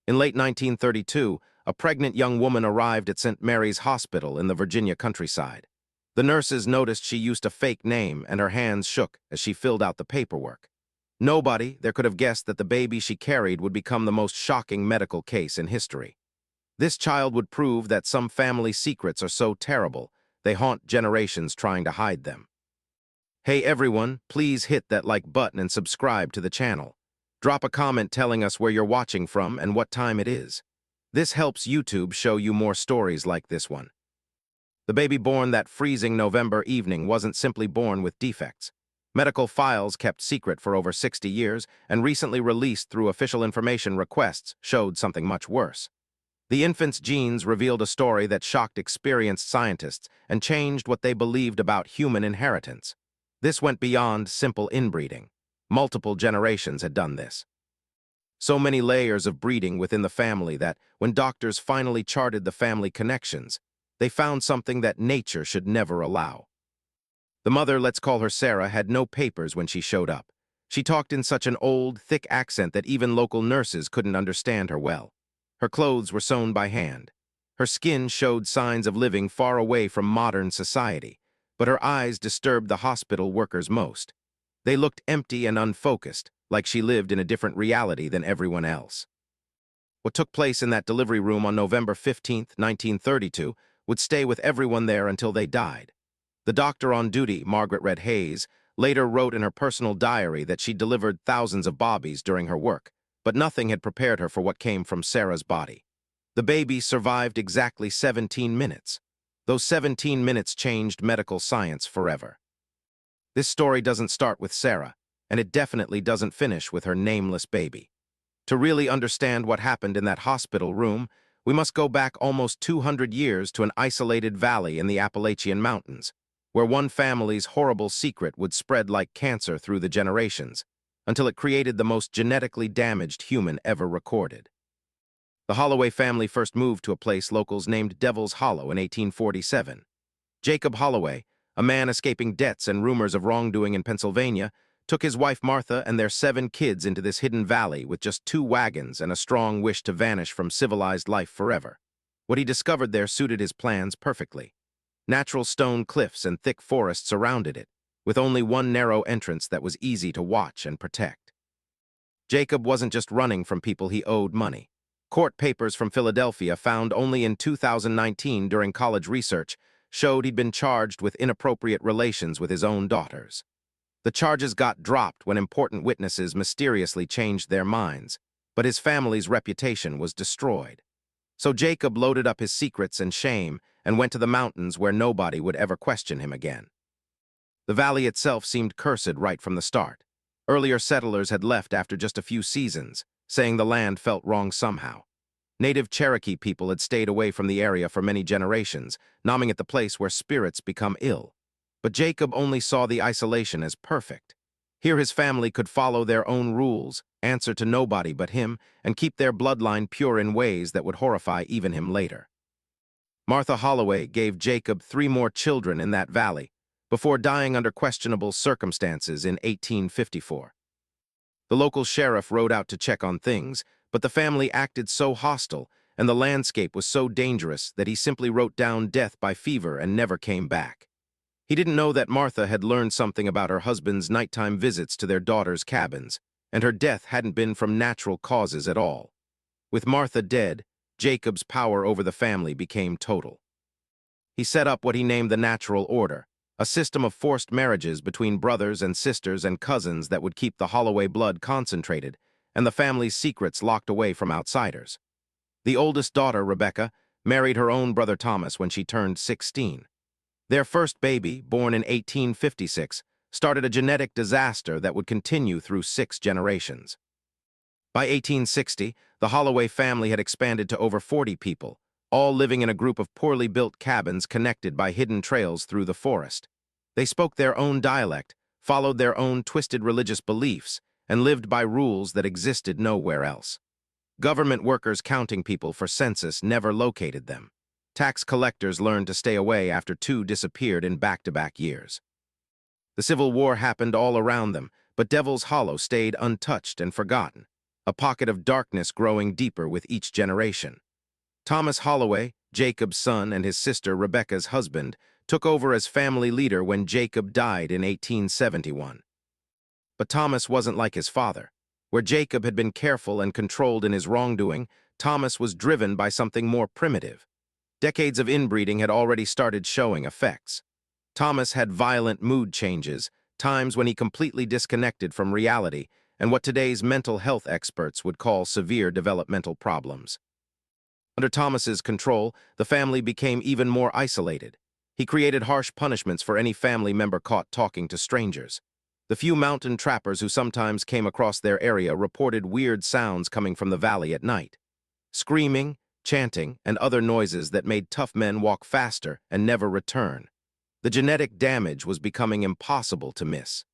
In late 1932, a pregnant young woman arrived at St. Mary's Hospital in the Virginia countryside. The nurses noticed she used a fake name and her hands shook as she filled out the paperwork. Nobody there could have guessed that the baby she carried would become the most shocking medical case in history. This child would prove that some family secrets are so terrible, they haunt generations trying to hide them. Hey everyone, please hit that like button and subscribe to the channel. Drop a comment telling us where you're watching from and what time it is. This helps YouTube show you more stories like this one. The baby born that freezing November evening wasn't simply born with defects. Medical files kept secret for over 60 years and recently released through official information requests showed something much worse. The infant's genes revealed a story that shocked experienced scientists and changed what they believed about human inheritance. This went beyond simple inbreeding. Multiple generations had done this. So many layers of breeding within the family that, when doctors finally charted the family connections, they found something that nature should never allow. The mother, let's call her Sarah, had no papers when she showed up. She talked in such an old, thick accent that even local nurses couldn't understand her well. Her clothes were sewn by hand. Her skin showed signs of living far away from modern society, but her eyes disturbed the hospital workers most. They looked empty and unfocused, like she lived in a different reality than everyone else. What took place in that delivery room on November 15, 1932, would stay with everyone there until they died. The doctor on duty, Margaret Red Hayes, later wrote in her personal diary that she delivered thousands of bobbies during her work, but nothing had prepared her for what came from Sarah's body. The baby survived exactly 17 minutes. Those 17 minutes changed medical science forever. This story doesn't start with Sarah, and it definitely doesn't finish with her nameless baby. To really understand what happened in that hospital room, we must go back almost 200 years to an isolated valley in the Appalachian Mountains, where one family's horrible secret would spread like cancer through the generations, until it created the most genetically damaged human ever recorded. The Holloway family first moved to a place locals named Devil's Hollow in 1847. Jacob Holloway, a man escaping debts and rumors of wrongdoing in Pennsylvania, took his wife Martha and their 7 kids into this hidden valley with just 2 wagons and a strong wish to vanish from civilized life forever. What he discovered there suited his plans perfectly. Natural stone cliffs and thick forests surrounded it, with only one narrow entrance that was easy to watch and protect. Jacob wasn't just running from people he owed money. Court papers from Philadelphia, found only in 2019 during college research, showed he'd been charged with inappropriate relations with his own daughters. The charges got dropped when important witnesses mysteriously changed their minds, but his family's reputation was destroyed. So Jacob loaded up his secrets and shame and went to the mountains where nobody would ever question him again. The valley itself seemed cursed right from the start. Earlier settlers had left after just a few seasons, saying the land felt wrong somehow. Native Cherokee people had stayed away from the area for many generations, gnawing at the place where spirits become ill. But Jacob only saw the isolation as perfect. Here his family could follow their own rules, answer to nobody but him, and keep their bloodline pure in ways that would horrify even him later. Martha Holloway gave Jacob 3 more children in that valley, before dying under questionable circumstances in 1854. The local sheriff rode out to check on things, but the family acted so hostile and the landscape was so dangerous that he simply wrote down death by fever and never came back. He didn't know that Martha had learned something about her husband's nighttime visits to their daughters' cabins, and her death hadn't been from natural causes at all. With Martha dead, Jacob's power over the family became total. He set up what he named the Natural Order, a system of forced marriages between brothers and sisters and cousins that would keep the Holloway blood concentrated and the family's secrets locked away from outsiders. The oldest daughter, Rebecca, married her own brother Thomas when she turned 16. Their first baby, born in 1856, started a genetic disaster that would continue through 6 generations. By 1860, the Holloway family had expanded to over 40 people, all living in a group of poorly built cabins connected by hidden trails through the forest. They spoke their own dialect, followed their own twisted religious beliefs, and lived by rules that existed nowhere else. Government workers counting people for census never located them. Tax collectors learned to stay away after 2 disappeared in back-to-back years. The Civil War happened all around them, but Devil's Hollow stayed untouched and forgotten. a pocket of darkness growing deeper with each generation. Thomas Holloway, Jacob's son and his sister Rebecca's husband, took over as family leader when Jacob died in 1871. But Thomas wasn't like his father. Where Jacob had been careful and controlled in his wrongdoing, Thomas was driven by something more primitive. Decades of inbreeding had already started showing effects. Thomas had violent mood changes, times when he completely disconnected from reality, and what today's mental health experts would call severe developmental problems. Under Thomas's control, the family became even more isolated. He created harsh punishments for any family member caught talking to strangers. The few mountain trappers who sometimes came across their area reported weird sounds coming from the valley at night. Screaming, chanting, and other noises that made tough men walk faster and never return. The genetic damage was becoming impossible to miss.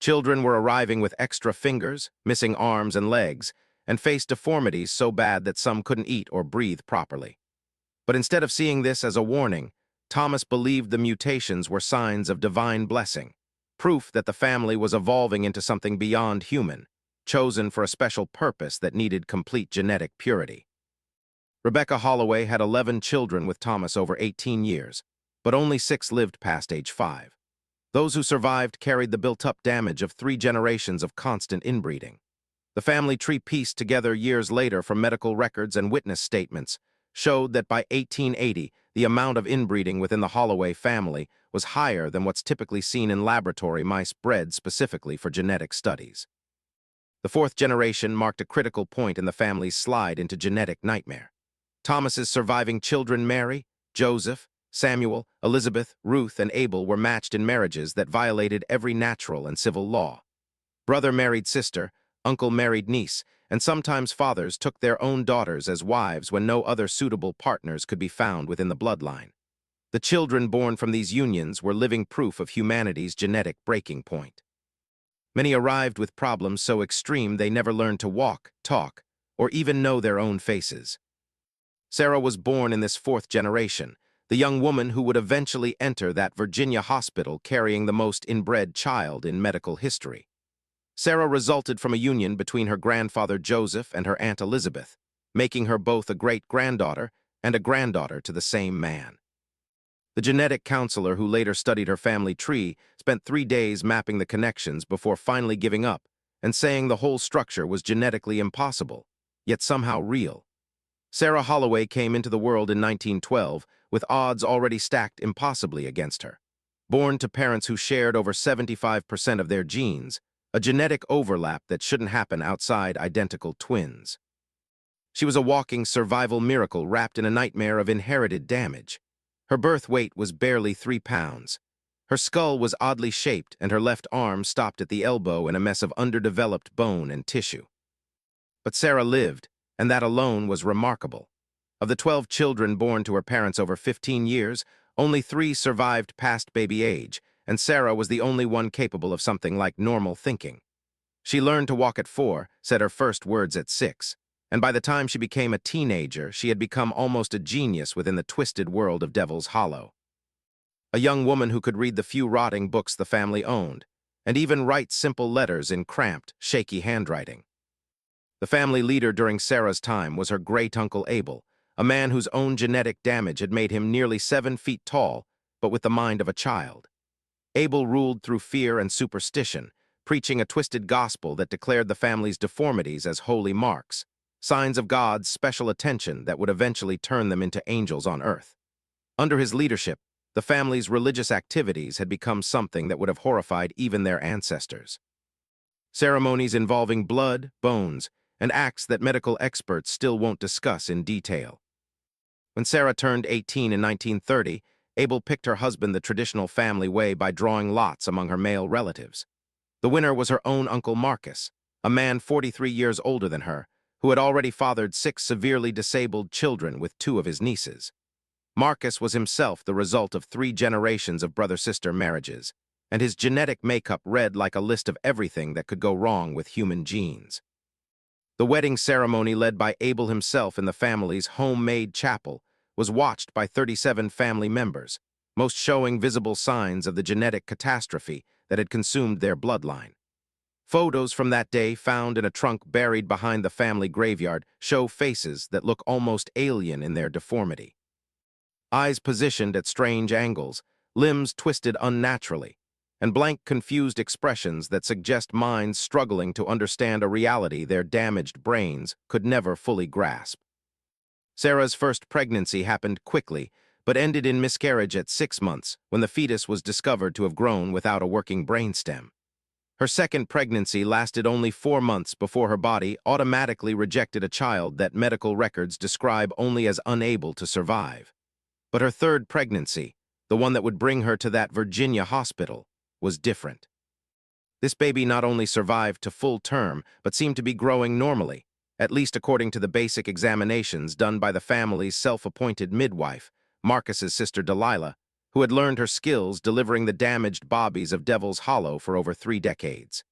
Children were arriving with extra fingers, missing arms and legs, and faced deformities so bad that some couldn't eat or breathe properly. But instead of seeing this as a warning, Thomas believed the mutations were signs of divine blessing, proof that the family was evolving into something beyond human, chosen for a special purpose that needed complete genetic purity. Rebecca Holloway had 11 children with Thomas over 18 years, but only 6 lived past age 5. Those who survived carried the built-up damage of 3 generations of constant inbreeding. The family tree pieced together years later from medical records and witness statements showed that by 1880, the amount of inbreeding within the Holloway family was higher than what's typically seen in laboratory mice bred specifically for genetic studies. The 4th generation marked a critical point in the family's slide into genetic nightmare. Thomas's surviving children Mary, Joseph, Samuel, Elizabeth, Ruth, and Abel were matched in marriages that violated every natural and civil law. Brother married sister, uncle married niece, and sometimes fathers took their own daughters as wives when no other suitable partners could be found within the bloodline. The children born from these unions were living proof of humanity's genetic breaking point. Many arrived with problems so extreme they never learned to walk, talk, or even know their own faces. Sarah was born in this 4th generation, the young woman who would eventually enter that Virginia hospital carrying the most inbred child in medical history. Sarah resulted from a union between her grandfather Joseph and her Aunt Elizabeth, making her both a great-granddaughter and a granddaughter to the same man. The genetic counselor who later studied her family tree spent 3 days mapping the connections before finally giving up and saying the whole structure was genetically impossible, yet somehow real. Sarah Holloway came into the world in 1912 with odds already stacked impossibly against her. Born to parents who shared over 75% of their genes, a genetic overlap that shouldn't happen outside identical twins. She was a walking survival miracle wrapped in a nightmare of inherited damage. Her birth weight was barely 3 pounds. Her skull was oddly shaped and her left arm stopped at the elbow in a mess of underdeveloped bone and tissue. But Sarah lived, and that alone was remarkable. Of the 12 children born to her parents over 15 years, only 3 survived past baby age, and Sarah was the only one capable of something like normal thinking. She learned to walk at 4, said her first words at 6, and by the time she became a teenager, she had become almost a genius within the twisted world of Devil's Hollow. A young woman who could read the few rotting books the family owned, and even write simple letters in cramped, shaky handwriting. The family leader during Sarah's time was her great-uncle Abel, a man whose own genetic damage had made him nearly 7 feet tall, but with the mind of a child. Abel ruled through fear and superstition, preaching a twisted gospel that declared the family's deformities as holy marks, signs of God's special attention that would eventually turn them into angels on earth. Under his leadership, the family's religious activities had become something that would have horrified even their ancestors. Ceremonies involving blood, bones, and acts that medical experts still won't discuss in detail. When Sarah turned 18 in 1930, Abel picked her husband the traditional family way by drawing lots among her male relatives. The winner was her own Uncle Marcus, a man 43 years older than her, who had already fathered 6 severely disabled children with 2 of his nieces. Marcus was himself the result of 3 generations of brother-sister marriages, and his genetic makeup read like a list of everything that could go wrong with human genes. The wedding ceremony led by Abel himself in the family's homemade chapel was watched by 37 family members, most showing visible signs of the genetic catastrophe that had consumed their bloodline. Photos from that day found in a trunk buried behind the family graveyard show faces that look almost alien in their deformity. Eyes positioned at strange angles, limbs twisted unnaturally, and blank, confused expressions that suggest minds struggling to understand a reality their damaged brains could never fully grasp. Sarah's first pregnancy happened quickly, but ended in miscarriage at 6 months when the fetus was discovered to have grown without a working brainstem. Her second pregnancy lasted only 4 months before her body automatically rejected a child that medical records describe only as unable to survive. But her third pregnancy, the one that would bring her to that Virginia hospital, was different. This baby not only survived to full term, but seemed to be growing normally, at least according to the basic examinations done by the family's self-appointed midwife, Marcus's sister Delilah, who had learned her skills delivering the damaged bobbies of Devil's Hollow for over 3 decades.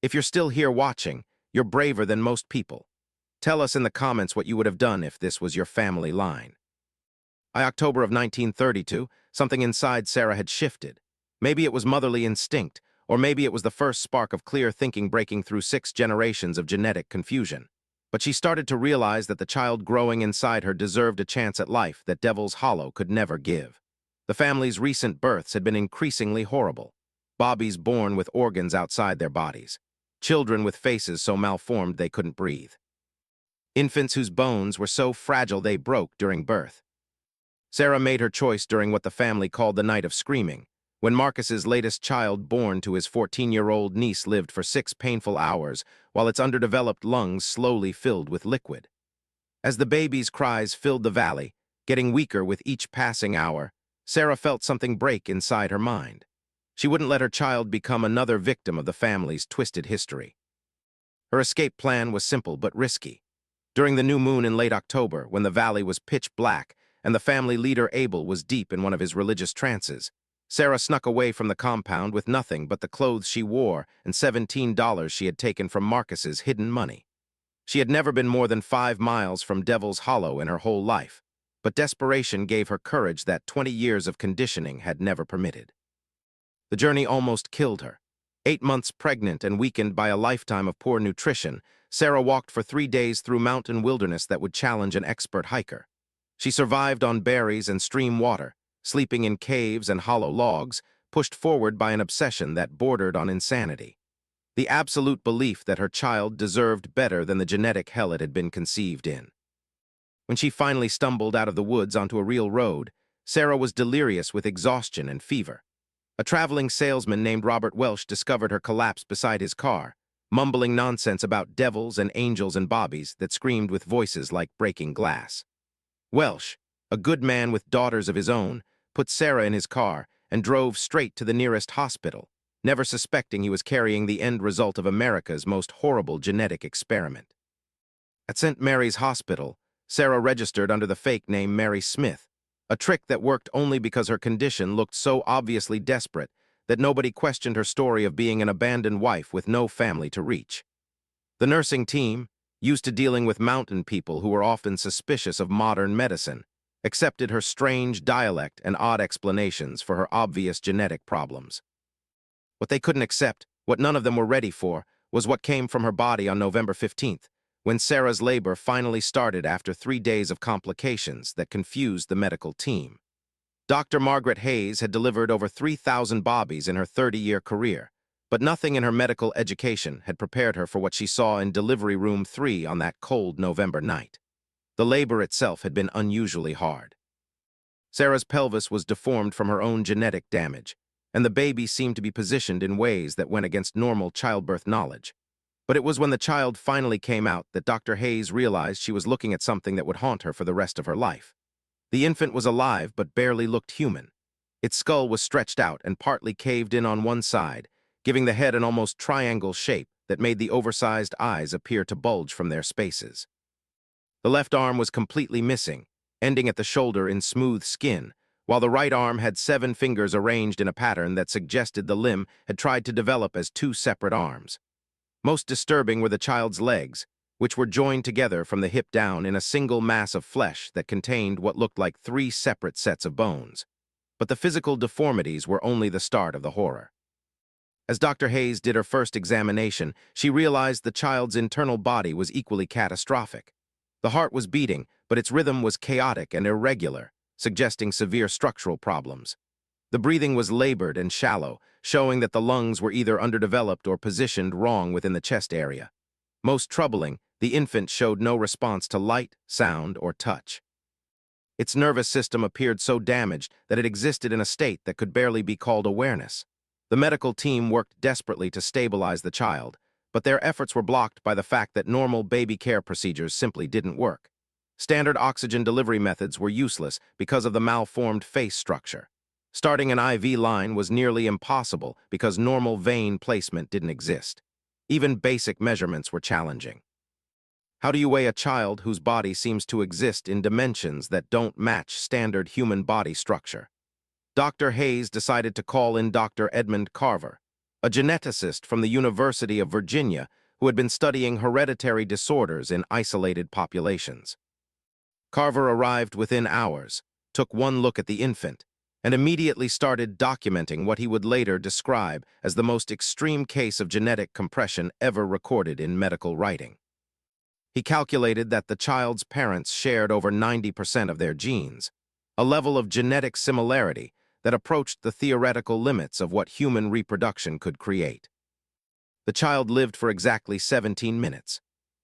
If you're still here watching, you're braver than most people. Tell us in the comments what you would have done if this was your family line. By October of 1932, something inside Sarah had shifted. Maybe it was motherly instinct, or maybe it was the first spark of clear thinking breaking through 6 generations of genetic confusion. But she started to realize that the child growing inside her deserved a chance at life that Devil's Hollow could never give. The family's recent births had been increasingly horrible. Bobbies born with organs outside their bodies. Children with faces so malformed they couldn't breathe. Infants whose bones were so fragile they broke during birth. Sarah made her choice during what the family called the Night of Screaming, when Marcus's latest child born to his 14-year-old niece lived for 6 painful hours while its underdeveloped lungs slowly filled with liquid. As the baby's cries filled the valley, getting weaker with each passing hour, Sarah felt something break inside her mind. She wouldn't let her child become another victim of the family's twisted history. Her escape plan was simple but risky. During the new moon in late October, when the valley was pitch black and the family leader Abel was deep in one of his religious trances, Sarah snuck away from the compound with nothing but the clothes she wore and $17 she had taken from Marcus's hidden money. She had never been more than 5 miles from Devil's Hollow in her whole life, but desperation gave her courage that 20 years of conditioning had never permitted. The journey almost killed her. 8 months pregnant and weakened by a lifetime of poor nutrition, Sarah walked for 3 days through mountain wilderness that would challenge an expert hiker. She survived on berries and stream water, sleeping in caves and hollow logs, pushed forward by an obsession that bordered on insanity. The absolute belief that her child deserved better than the genetic hell it had been conceived in. When she finally stumbled out of the woods onto a real road, Sarah was delirious with exhaustion and fever. A traveling salesman named Robert Welsh discovered her collapse beside his car, mumbling nonsense about devils and angels and bobbies that screamed with voices like breaking glass. Welsh, a good man with daughters of his own, put Sarah in his car and drove straight to the nearest hospital, never suspecting he was carrying the end result of America's most horrible genetic experiment. At St. Mary's Hospital, Sarah registered under the fake name Mary Smith, a trick that worked only because her condition looked so obviously desperate that nobody questioned her story of being an abandoned wife with no family to reach. The nursing team, used to dealing with mountain people who were often suspicious of modern medicine, accepted her strange dialect and odd explanations for her obvious genetic problems. What they couldn't accept, what none of them were ready for, was what came from her body on November 15th, when Sarah's labor finally started after 3 days of complications that confused the medical team. Dr. Margaret Hayes had delivered over 3,000 bobbies in her 30-year career, but nothing in her medical education had prepared her for what she saw in Delivery Room 3 on that cold November night. The labor itself had been unusually hard. Sarah's pelvis was deformed from her own genetic damage, and the baby seemed to be positioned in ways that went against normal childbirth knowledge. But it was when the child finally came out that Dr. Hayes realized she was looking at something that would haunt her for the rest of her life. The infant was alive but barely looked human. Its skull was stretched out and partly caved in on one side, giving the head an almost triangle shape that made the oversized eyes appear to bulge from their spaces. The left arm was completely missing, ending at the shoulder in smooth skin, while the right arm had 7 fingers arranged in a pattern that suggested the limb had tried to develop as 2 separate arms. Most disturbing were the child's legs, which were joined together from the hip down in a single mass of flesh that contained what looked like 3 separate sets of bones. But the physical deformities were only the start of the horror. As Dr. Hayes did her first examination, she realized the child's internal body was equally catastrophic. The heart was beating, but its rhythm was chaotic and irregular, suggesting severe structural problems. The breathing was labored and shallow, showing that the lungs were either underdeveloped or positioned wrong within the chest area. Most troubling, the infant showed no response to light, sound, or touch. Its nervous system appeared so damaged that it existed in a state that could barely be called awareness. The medical team worked desperately to stabilize the child, but their efforts were blocked by the fact that normal baby care procedures simply didn't work. Standard oxygen delivery methods were useless because of the malformed face structure. Starting an IV line was nearly impossible because normal vein placement didn't exist. Even basic measurements were challenging. How do you weigh a child whose body seems to exist in dimensions that don't match standard human body structure? Dr. Hayes decided to call in Dr. Edmund Carver, a geneticist from the University of Virginia who had been studying hereditary disorders in isolated populations. Carver arrived within hours, took one look at the infant, and immediately started documenting what he would later describe as the most extreme case of genetic compression ever recorded in medical writing. He calculated that the child's parents shared over 90% of their genes, a level of genetic similarity that approached the theoretical limits of what human reproduction could create. The child lived for exactly 17 minutes.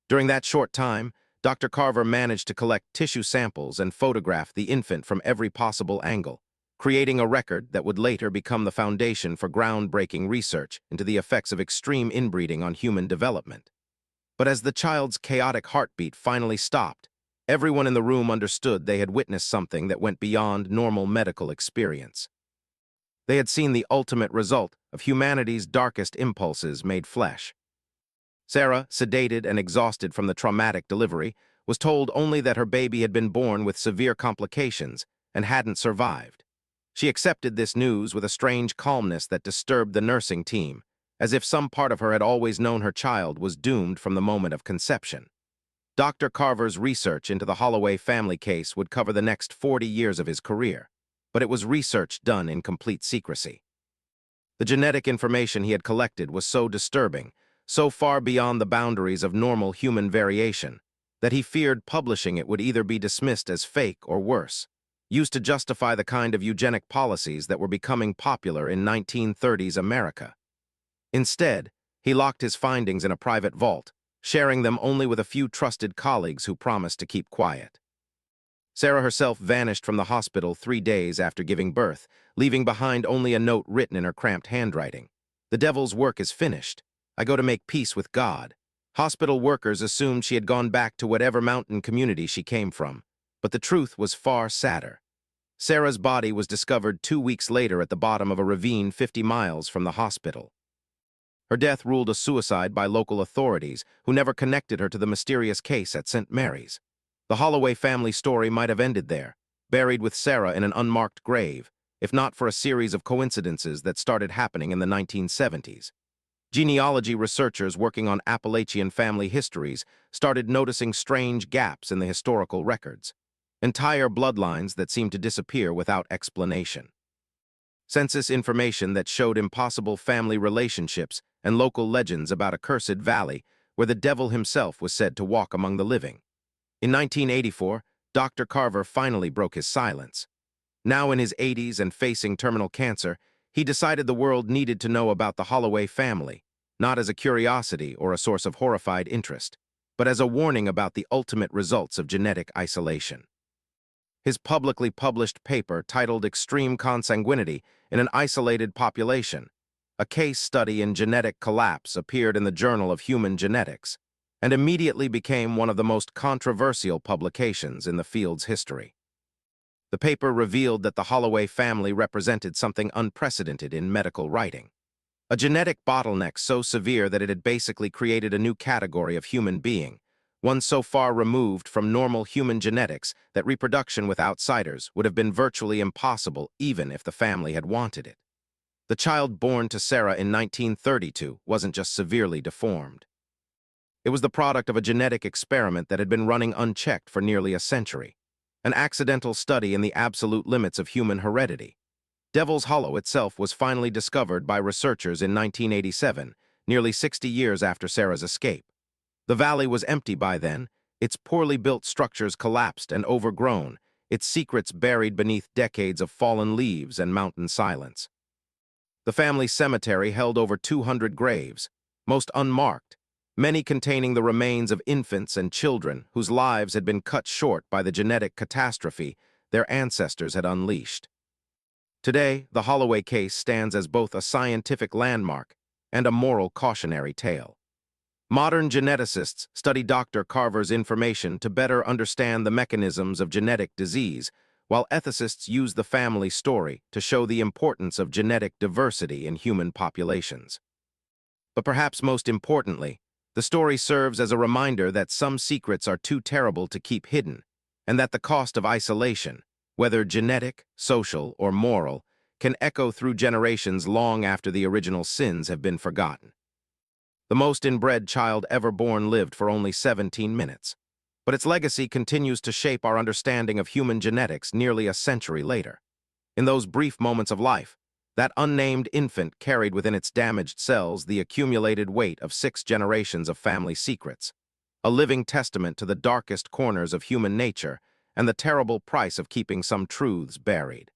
During that short time, Dr. Carver managed to collect tissue samples and photograph the infant from every possible angle, creating a record that would later become the foundation for groundbreaking research into the effects of extreme inbreeding on human development. But as the child's chaotic heartbeat finally stopped, everyone in the room understood they had witnessed something that went beyond normal medical experience. They had seen the ultimate result of humanity's darkest impulses made flesh. Sarah, sedated and exhausted from the traumatic delivery, was told only that her baby had been born with severe complications and hadn't survived. She accepted this news with a strange calmness that disturbed the nursing team, as if some part of her had always known her child was doomed from the moment of conception. Dr. Carver's research into the Holloway family case would cover the next 40 years of his career, but it was research done in complete secrecy. The genetic information he had collected was so disturbing, so far beyond the boundaries of normal human variation, that he feared publishing it would either be dismissed as fake or worse, used to justify the kind of eugenic policies that were becoming popular in 1930s America. Instead, he locked his findings in a private vault, sharing them only with a few trusted colleagues who promised to keep quiet. Sarah herself vanished from the hospital 3 days after giving birth, leaving behind only a note written in her cramped handwriting. "The devil's work is finished. I go to make peace with God." Hospital workers assumed she had gone back to whatever mountain community she came from, but the truth was far sadder. Sarah's body was discovered 2 weeks later at the bottom of a ravine 50 miles from the hospital. Her death ruled a suicide by local authorities, who never connected her to the mysterious case at St. Mary's. The Holloway family story might have ended there, buried with Sarah in an unmarked grave, if not for a series of coincidences that started happening in the 1970s. Genealogy researchers working on Appalachian family histories started noticing strange gaps in the historical records, entire bloodlines that seemed to disappear without explanation. Census information that showed impossible family relationships and local legends about a cursed valley where the devil himself was said to walk among the living. In 1984, Dr. Carver finally broke his silence. Now in his 80s and facing terminal cancer, he decided the world needed to know about the Holloway family, not as a curiosity or a source of horrified interest, but as a warning about the ultimate results of genetic isolation. His publicly published paper, titled Extreme Consanguinity in an Isolated Population, a case study in genetic collapse, appeared in the Journal of Human Genetics, and immediately became one of the most controversial publications in the field's history. The paper revealed that the Holloway family represented something unprecedented in medical writing, a genetic bottleneck so severe that it had basically created a new category of human being, one so far removed from normal human genetics that reproduction with outsiders would have been virtually impossible even if the family had wanted it. The child born to Sarah in 1932 wasn't just severely deformed. It was the product of a genetic experiment that had been running unchecked for nearly a century, an accidental study in the absolute limits of human heredity. Devil's Hollow itself was finally discovered by researchers in 1987, nearly 60 years after Sarah's escape. The valley was empty by then, its poorly built structures collapsed and overgrown, its secrets buried beneath decades of fallen leaves and mountain silence. The family cemetery held over 200 graves, most unmarked, many containing the remains of infants and children whose lives had been cut short by the genetic catastrophe their ancestors had unleashed. Today, the Holloway case stands as both a scientific landmark and a moral cautionary tale. Modern geneticists study Dr. Carver's information to better understand the mechanisms of genetic disease, while ethicists use the family story to show the importance of genetic diversity in human populations. But perhaps most importantly, the story serves as a reminder that some secrets are too terrible to keep hidden, and that the cost of isolation, whether genetic, social, or moral, can echo through generations long after the original sins have been forgotten. The most inbred child ever born lived for only 17 minutes, but its legacy continues to shape our understanding of human genetics nearly a century later. In those brief moments of life, that unnamed infant carried within its damaged cells the accumulated weight of 6 generations of family secrets, a living testament to the darkest corners of human nature and the terrible price of keeping some truths buried.